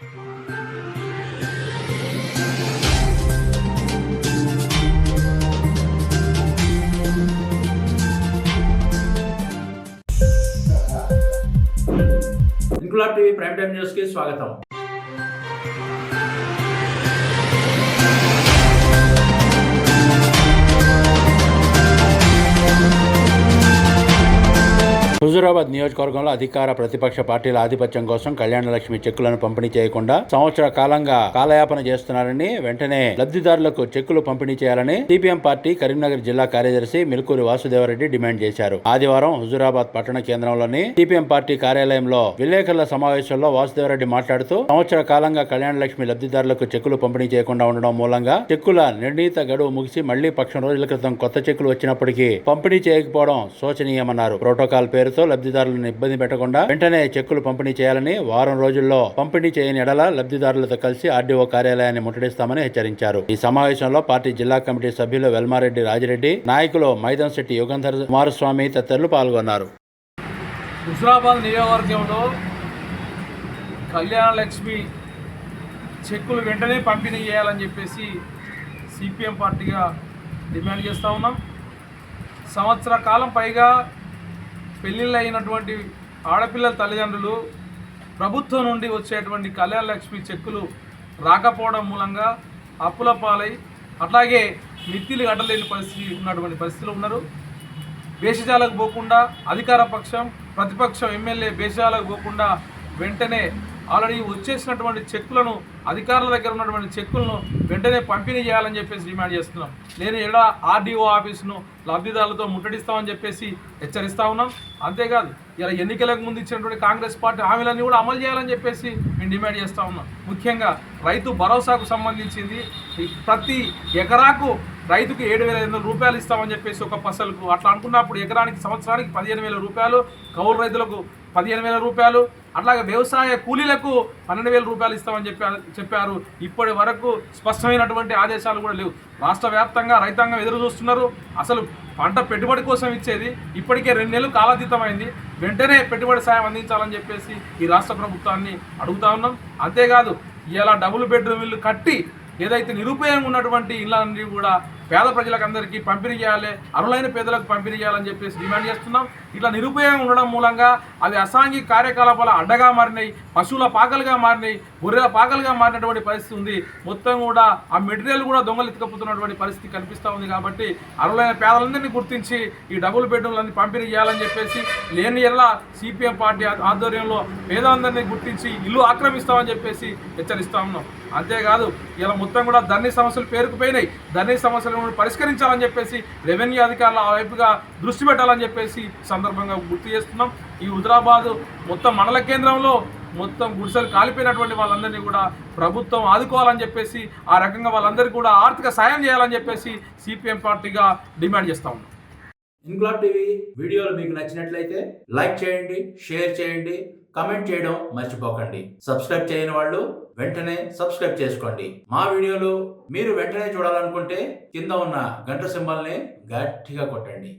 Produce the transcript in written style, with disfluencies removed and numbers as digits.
Inquilab TV prime time news కి స్వాగతం. హుజూరాబాద్ నియోజకవర్గంలో అధికార ప్రతిపక్ష పార్టీల ఆధిపత్యం కోసం కళ్యాణలక్ష్మి చెక్కులను పంపిణీ చేయకుండా సంవత్సర కాలంగా కాలయాపన చేస్తున్నారని, వెంటనే లబ్ధిదారులకు చెక్కులు పంపిణీ చేయాలని సిపిఎం పార్టీ కరీంనగర్ జిల్లా కార్యదర్శి మిల్కూరి వాసుదేవరెడ్డి డిమాండ్ చేశారు. ఆదివారం హుజూరాబాద్ పట్టణ కేంద్రంలోని సిపిఎం పార్టీ కార్యాలయంలో విలేకరుల సమావేశంలో వాసుదేవరెడ్డి మాట్లాడుతూ, సంవత్సర కాలంగా కళ్యాణలక్ష్మి లబ్ధిదారులకు చెక్కులు పంపిణీ చేయకుండా ఉండడం మూలంగా చెక్కుల నిర్ణీత గడువు ముగిసి మళ్లీ పక్షం రోజుల క్రితం కొత్త చెక్కులు వచ్చినప్పటికీ పంపిణీ చేయకపోవడం శోచనీయమన్నారు. ప్రోటోకాల్ పేరుతో లబ్ధిదారులను ఇబ్బంది పెట్టకుండా వెంటనే చెక్కులు పంపిణీ చేయాలని, వారం రోజుల్లో పంపిణీ చేయని ఎడల లబ్ధిదారులతో కలిసి ఆర్డీఓ కార్యాలయాన్ని ముట్టడిస్తామని హెచ్చరించారు. ఈ సమావేశంలో పార్టీ జిల్లా కమిటీ సభ్యులు వెల్మారెడ్డి రాజిరెడ్డి, నాయకులు మైదంశెట్టి యుగంధర్ కుమారస్వామి తదితరులు పాల్గొన్నారు. హుజూరాబాద్ నియోజకవర్గంలో కళ్యాణలక్ష్మి చెక్కులు వెంటనే పంపిణీ చేయాలని చెప్పేసి సిపిఎం పార్టీగా డిమాండ్ చేస్తూ ఉన్నాం. సంవత్సర కాలం పైగా పెళ్ళిళ్ళు అయినటువంటి ఆడపిల్లల తల్లిదండ్రులు ప్రభుత్వం నుండి వచ్చేటువంటి కళ్యాణలక్ష్మి చెక్కులు రాకపోవడం మూలంగా అప్పుల పాలై అట్లాగే మిత్తిలు గడ్డలేని పరిస్థితి ఉన్నటువంటి పరిస్థితులు ఉన్నారు. భేషజాలకు పోకుండా అధికార పక్షం ప్రతిపక్షం ఎమ్మెల్యే భేషజాలకు పోకుండా వెంటనే ఆల్రెడీ వచ్చేసినటువంటి చెక్కులను, అధికారుల దగ్గర ఉన్నటువంటి చెక్కులను వెంటనే పంపిణీ చేయాలని చెప్పేసి డిమాండ్ చేస్తున్నాం. లేని ఎడా ఆర్డీఓ ఆఫీసును లబ్ధిదారులతో ముట్టడిస్తామని చెప్పేసి హెచ్చరిస్తూ ఉన్నాం. అంతేకాదు, ఇలా ఎన్నికలకు ముందు ఇచ్చినటువంటి కాంగ్రెస్ పార్టీ హామీలన్నీ కూడా అమలు చేయాలని చెప్పేసి మేము డిమాండ్ చేస్తూ ఉన్నాం. ముఖ్యంగా రైతు భరోసాకు సంబంధించింది ప్రతి ఎకరాకు రైతుకు 7,500 రూపాయలు ఇస్తామని చెప్పేసి ఒక పసలకు అట్లా అనుకున్నప్పుడు ఎకరానికి సంవత్సరానికి 15,000 రూపాయలు, కౌలు రైతులకు 15,000 రూపాయలు, అట్లాగే వ్యవసాయ కూలీలకు 12,000 రూపాయలు ఇస్తామని చెప్పారు. ఇప్పటి వరకు స్పష్టమైనటువంటి ఆదేశాలు కూడా లేవు. రాష్ట్ర వ్యాప్తంగా రైతాంగం ఎదురు చూస్తున్నారు. అసలు పంట పెట్టుబడి కోసం ఇచ్చేది ఇప్పటికే 2 నెలలు కాలాతీతమైంది. వెంటనే పెట్టుబడి సాయం అందించాలని చెప్పేసి ఈ రాష్ట్ర ప్రభుత్వాన్ని అడుగుతా ఉన్నాం. అంతేకాదు, ఇలా డబుల్ బెడ్రూమ్ ఇల్లు కట్టి ఏదైతే నిరుపయోగంగా ఉన్నటువంటి ఇళ్ళన్నీ కూడా పేద ప్రజలకు అందరికీ పంపిణీ చేయాలి, అర్హులైన పేదలకు పంపిణీ చేయాలని చెప్పేసి డిమాండ్ చేస్తున్నాం. ఇట్లా నిరుపయోగం ఉండడం మూలంగా అవి అసాంఘిక కార్యకలాపాల అడ్డగా మారినాయి, పశువుల పాకలుగా మారినాయి, గొర్రెల పాకలుగా మారినటువంటి పరిస్థితి ఉంది. మొత్తం కూడా ఆ మెటీరియల్ కూడా దొంగలు ఎత్తుకపోతున్నటువంటి పరిస్థితి కనిపిస్తూ ఉంది. కాబట్టి అర్హులైన పేదలందరినీ గుర్తించి ఈ డబుల్ బెడ్రూమ్లన్నీ పంపిణీ చేయాలని చెప్పేసి, లేని ఎల్లా సిపిఎం పార్టీ ఆధ్వర్యంలో పేదలందరినీ గుర్తించి ఇల్లు ఆక్రమిస్తామని చెప్పేసి హెచ్చరిస్తా ఉన్నాం. అంతేకాదు, ఇలా మొత్తం కూడా ధరణి సమస్యలు పేరుకుపోయినాయి. ధరణి సమస్యలను పరిష్కరించాలని చెప్పేసి రెవెన్యూ అధికారుల ఆ వైపుగా దృష్టి పెట్టాలని చెప్పేసి సందర్భంగా గుర్తు చేస్తున్నాం. ఈ హుజూరాబాద్ మొత్తం మండల కేంద్రంలో మొత్తం గుడిసెలు కాలిపోయినటువంటి వాళ్ళందరినీ కూడా ప్రభుత్వం ఆదుకోవాలని చెప్పేసి, ఆ రకంగా వాళ్ళందరికీ కూడా ఆర్థిక సాయం చేయాలని చెప్పేసి సిపిఎం పార్టీగా డిమాండ్ చేస్తా ఉన్నాం. ఇంక్లాబ్ టీవీ వీడియోలు మీకు నచ్చినట్లయితే లైక్ చేయండి, షేర్ చేయండి, కమెంట్ చేయడం మర్చిపోకండి. సబ్స్క్రైబ్ చేయని వాళ్ళు వెంటనే సబ్స్క్రైబ్ చేసుకోండి. మా వీడియోలు మీరు వెంటనే చూడాలనుకుంటే కింద ఉన్న గంట సింబల్ని గట్టిగా కొట్టండి.